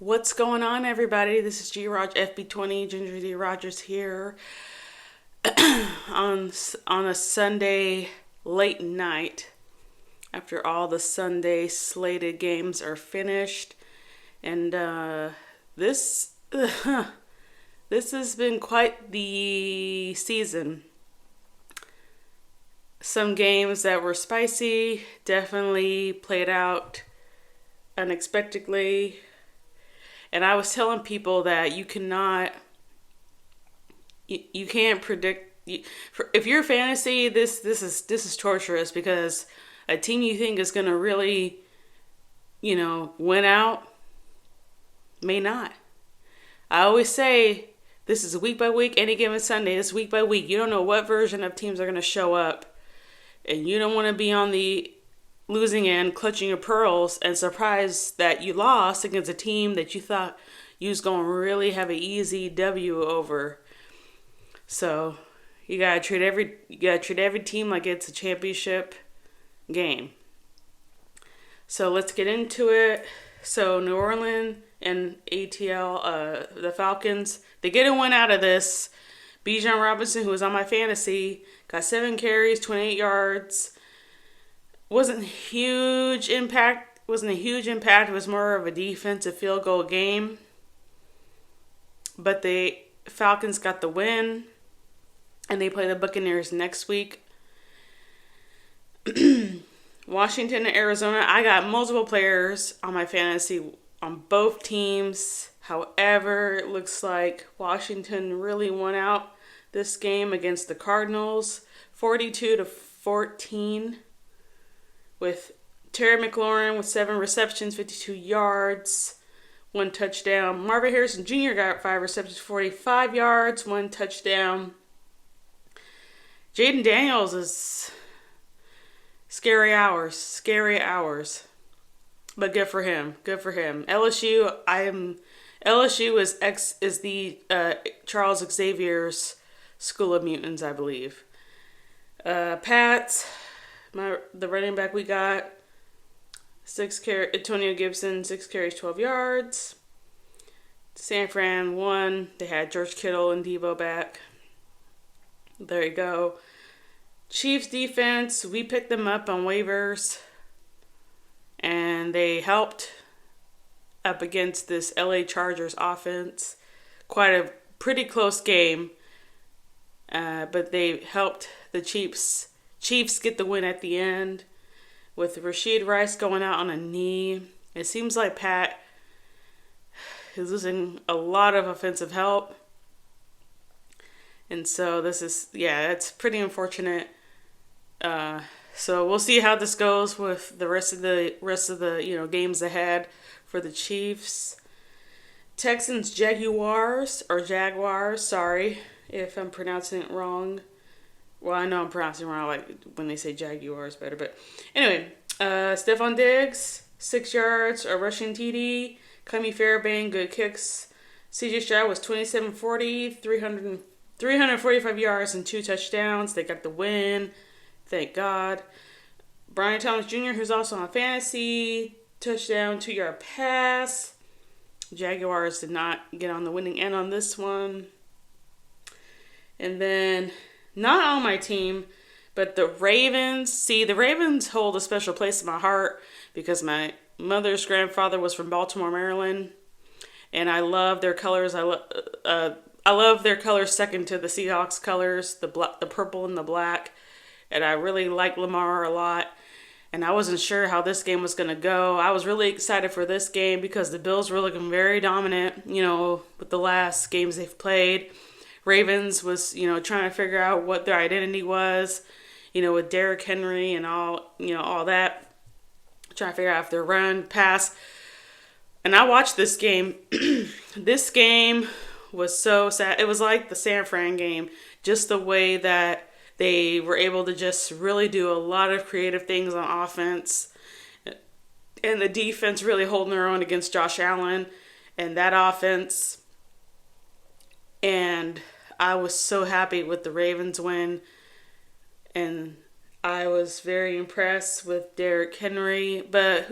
What's going on, everybody? This is G Rog FB20 Ginger D Rogers here on a Sunday late night after all the Sunday slated games are finished, and this this has been quite the season. Some games that were spicy definitely played out unexpectedly. And I was telling people that you can't predict. If you're fantasy, this is torturous because a team you think is gonna really, win out may not. I always say this is week by week, any given Sunday. It's week by week. You don't know what version of teams are gonna show up, and you don't want to be on the losing end, clutching your pearls, and surprised that you lost against a team that you thought you was going to really have an easy W over. So you gotta treat every team like it's a championship game. So let's get into it. So New Orleans and ATL, the Falcons, they get a win out of this. Bijan Robinson, who was on my fantasy, got 7 carries, 28 yards. Wasn't a huge impact. It was more of a defensive field goal game. But the Falcons got the win, and they play the Buccaneers next week. Washington and Arizona, I got multiple players on my fantasy on both teams. However, it looks like Washington really won out this game against the Cardinals, 42-14. With Terry McLaurin with 7 receptions, 52 yards, 1 touchdown. Marvin Harrison Jr. got 5 receptions, 45 yards, 1 touchdown. Jaden Daniels is scary hours. But good for him. LSU is the Charles Xavier's School of Mutants, I believe. Pats. The running back we got, Antonio Gibson, 6 carries, 12 yards. San Fran won. They had George Kittle and Debo back. There you go. Chiefs defense, we picked them up on waivers, and they helped up against this LA Chargers offense. Quite a pretty close game, but they helped the Chiefs get the win at the end with Rashid Rice going out on a knee. It seems like Pat is losing a lot of offensive help. And so it's pretty unfortunate. So we'll see how this goes with the rest of the games ahead for the Chiefs. Texans Jaguars, sorry if I'm pronouncing it wrong. Well, I know I'm pronouncing it wrong, like when they say Jaguars better. But anyway, Stephon Diggs, 6 yards, a rushing TD. Clemmy Fairbairn, good kicks. CJ Stroud was 27-40, 345 yards and 2 touchdowns. They got the win. Thank God. Brian Thomas Jr., who's also on fantasy, touchdown, 2-yard pass. Jaguars did not get on the winning end on this one. And then, not on my team, but the Ravens. See, the Ravens hold a special place in my heart because my mother's grandfather was from Baltimore, Maryland, and I love their colors. I love their colors second to the Seahawks colors, the purple and the black, and I really like Lamar a lot. And I wasn't sure how this game was going to go. I was really excited for this game because the Bills were looking very dominant, with the last games they've played. Ravens was, trying to figure out what their identity was, with Derrick Henry and all that. Trying to figure out if they're run, pass. And I watched this game. This game was so sad. It was like the San Fran game. Just the way that they were able to just really do a lot of creative things on offense. And the defense really holding their own against Josh Allen and that offense. And I was so happy with the Ravens win. And I was very impressed with Derrick Henry. But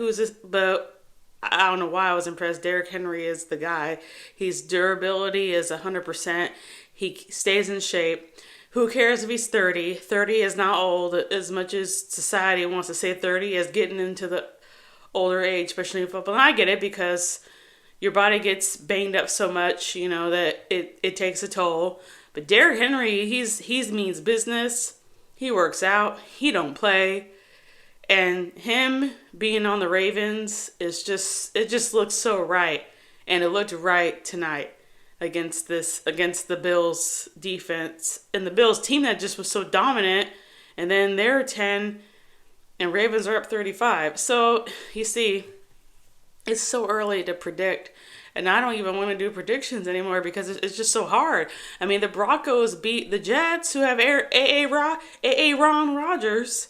I don't know why I was impressed. Derrick Henry is the guy. His durability is 100%. He stays in shape. Who cares if he's 30? 30 is not old as much as society wants to say 30 is getting into the older age, especially in football. And I get it because your body gets banged up so much, that it takes a toll. But Derrick Henry, he's means business. He works out. He don't play. And him being on the Ravens it just looks so right. And it looked right tonight against the Bills defense. And the Bills team that just was so dominant. And then they're 10 and Ravens are up 35. So you see, it's so early to predict. And I don't even want to do predictions anymore because it's just so hard. I mean, the Broncos beat the Jets, who have Ron Rodgers,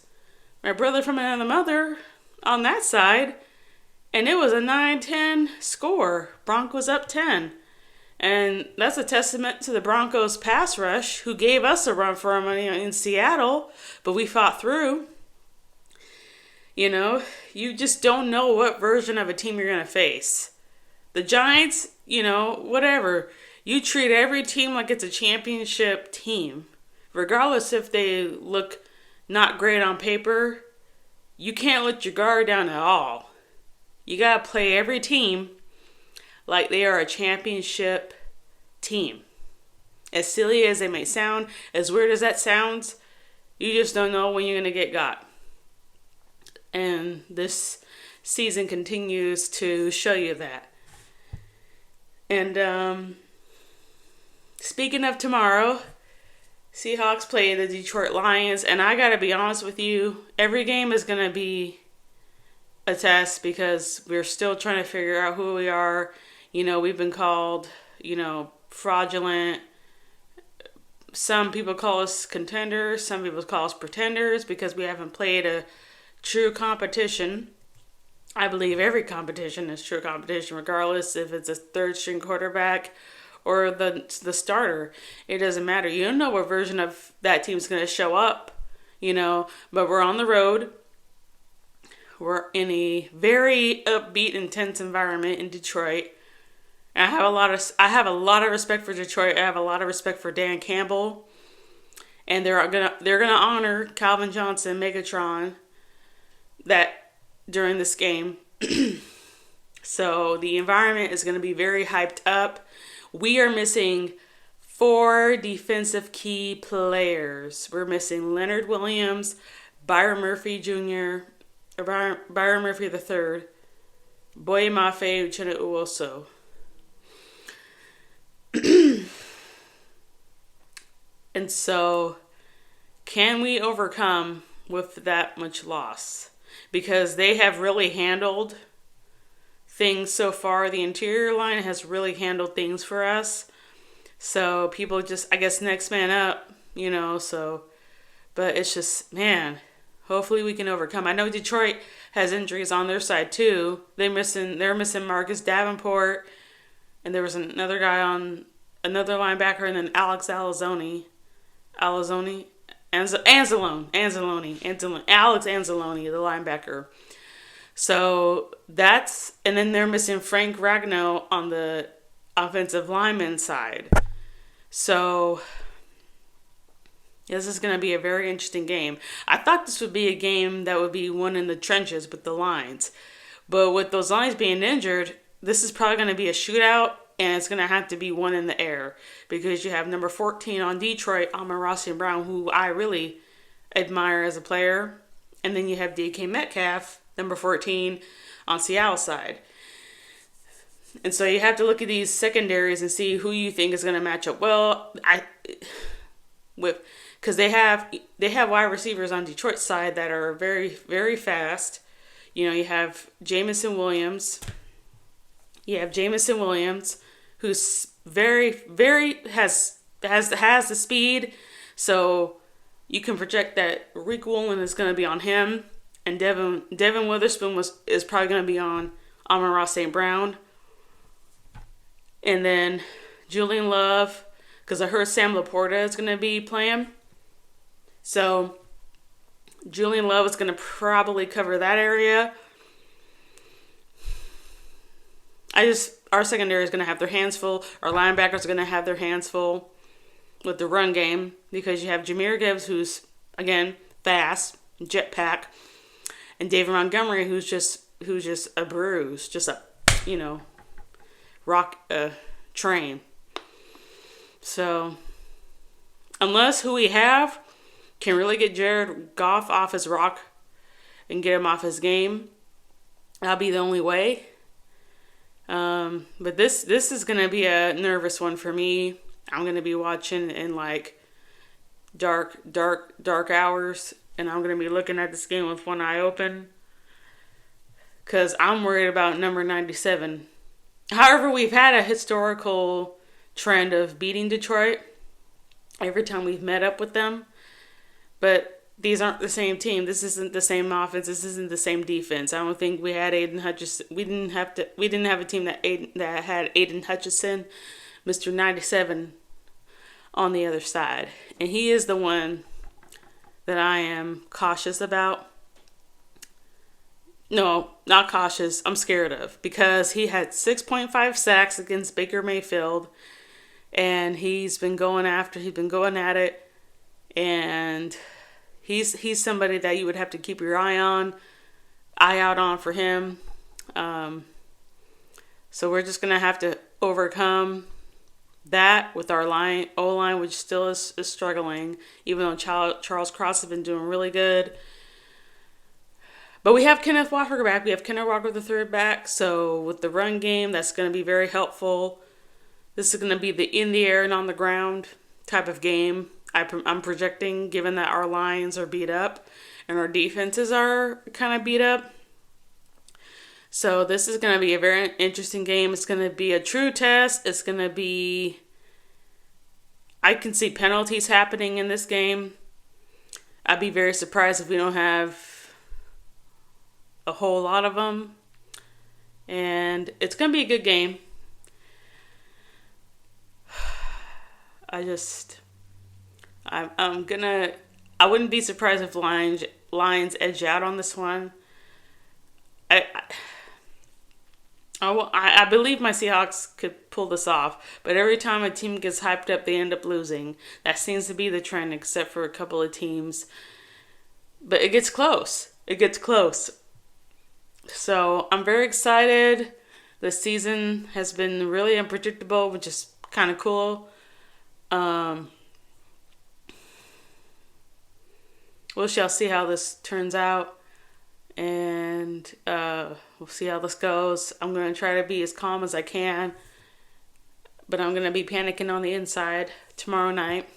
my brother from another mother, on that side. And it was a 9-10 score. Broncos up 10. And that's a testament to the Broncos pass rush, who gave us a run for our money in Seattle, but we fought through. You just don't know what version of a team you're going to face. The Giants, whatever. You treat every team like it's a championship team. Regardless if they look not great on paper, you can't let your guard down at all. You got to play every team like they are a championship team. As silly as it may sound, as weird as that sounds, you just don't know when you're going to get got. And this season continues to show you that. And speaking of tomorrow, Seahawks play the Detroit Lions. And I got to be honest with you, every game is going to be a test because we're still trying to figure out who we are. We've been called, fraudulent. Some people call us contenders. Some people call us pretenders because we haven't played a true competition. I believe every competition is true competition, regardless if it's a third string quarterback or the starter. It doesn't matter. You don't know what version of that team's going to show up, but we're on the road. We're in a very upbeat, intense environment in Detroit. I have a lot of respect for Detroit. I have a lot of respect for Dan Campbell. And they're gonna honor Calvin Johnson, Megatron, that during this game. So the environment is going to be very hyped up. We are missing 4 defensive key players. We're missing Leonard Williams, Byron Murphy Jr., Byron Murphy III, Boye Mafe, Uchenna Uwoso. And so, can we overcome with that much loss? Because they have really handled things so far. The interior line has really handled things for us. So people just, I guess, next man up, but it's just, man, hopefully we can overcome. I know Detroit has injuries on their side too. They're missing Marcus Davenport, and there was another guy on another linebacker, and then Alex Anzalone, Alex Anzalone, the linebacker. So and then they're missing Frank Ragnow on the offensive lineman side. So this is going to be a very interesting game. I thought this would be a game that would be won in the trenches with the lines. But with those lines being injured, this is probably going to be a shootout, and it's going to have to be won in the air because you have number 14 on Detroit, Amon-Ra St. Brown, who I really admire as a player. And then you have DK Metcalf, number 14, on Seattle side. And so you have to look at these secondaries and see who you think is going to match up well. Because they have wide receivers on Detroit's side that are very, very fast. You have Jameson Williams. Who's very, very has the speed. So you can project that Rick Woolen is going to be on him, and Devin Witherspoon is probably going to be on Amon-Ra St. Brown. And then Julian Love, because I heard Sam Laporta is going to be playing. So Julian Love is going to probably cover that area. Our secondary is going to have their hands full. Our linebackers are going to have their hands full with the run game because you have Jahmyr Gibbs, who's, again, fast, jetpack, and David Montgomery, who's just a bruise, just a, rock train. So, unless who we have can really get Jared Goff off his rock and get him off his game, that'll be the only way. But this is going to be a nervous one for me. I'm going to be watching in like dark hours, and I'm going to be looking at this game with one eye open because I'm worried about number 97. However, we've had a historical trend of beating Detroit every time we've met up with them, but these aren't the same team. This isn't the same offense. This isn't the same defense. I don't think we had Aiden Hutchinson. We didn't have a team that had Aiden Hutchinson, Mr. 97, on the other side, and he is the one that I am cautious about. No, not cautious. I'm scared of, because he had 6.5 sacks against Baker Mayfield, and he's been going at it, and he's somebody that you would have to keep your eye out on for him. So we're just gonna have to overcome that with our O-line, which still is struggling, even though Charles Cross has been doing really good. But we have Kenneth Walker back. We have Kenneth Walker the third back. So with the run game, that's going to be very helpful. This is going to be the in the air and on the ground type of game. I'm projecting, given that our lines are beat up and our defenses are kind of beat up. So this is going to be a very interesting game. It's going to be a true test. It's going to be... I can see penalties happening in this game. I'd be very surprised if we don't have a whole lot of them. And it's going to be a good game. I wouldn't be surprised if Lions edge out on this one. I believe my Seahawks could pull this off, but every time a team gets hyped up, they end up losing. That seems to be the trend, except for a couple of teams. But it gets close. So I'm very excited. The season has been really unpredictable, which is kind of cool. We shall see how this turns out. And we'll see how this goes. I'm going to try to be as calm as I can. But I'm going to be panicking on the inside tomorrow night.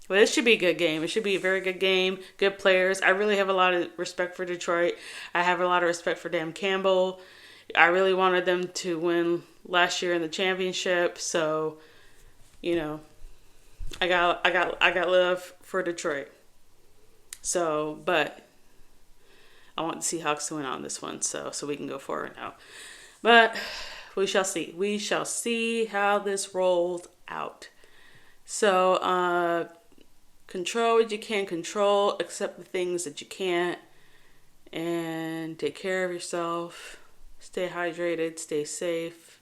But it should be a good game. It should be a very good game. Good players. I really have a lot of respect for Detroit. I have a lot of respect for Dan Campbell. I really wanted them to win last year in the championship. So, I got love for Detroit. So, but I want the Seahawks to win on this one, so we can go forward now. But we shall see. We shall see how this rolls out. So, control what you can control, accept the things that you can't, and take care of yourself. Stay hydrated, stay safe,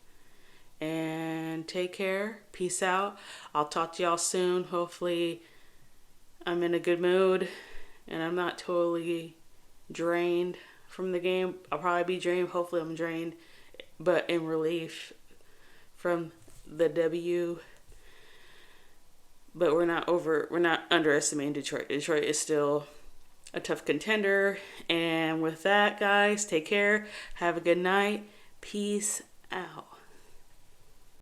and take care. Peace out. I'll talk to y'all soon. Hopefully, I'm in a good mood, and I'm not totally drained from the game. I'll probably be drained. Hopefully I'm drained, but in relief from the W. But we're not underestimating Detroit. Detroit is still a tough contender. And with that, guys, take care. Have a good night. Peace out.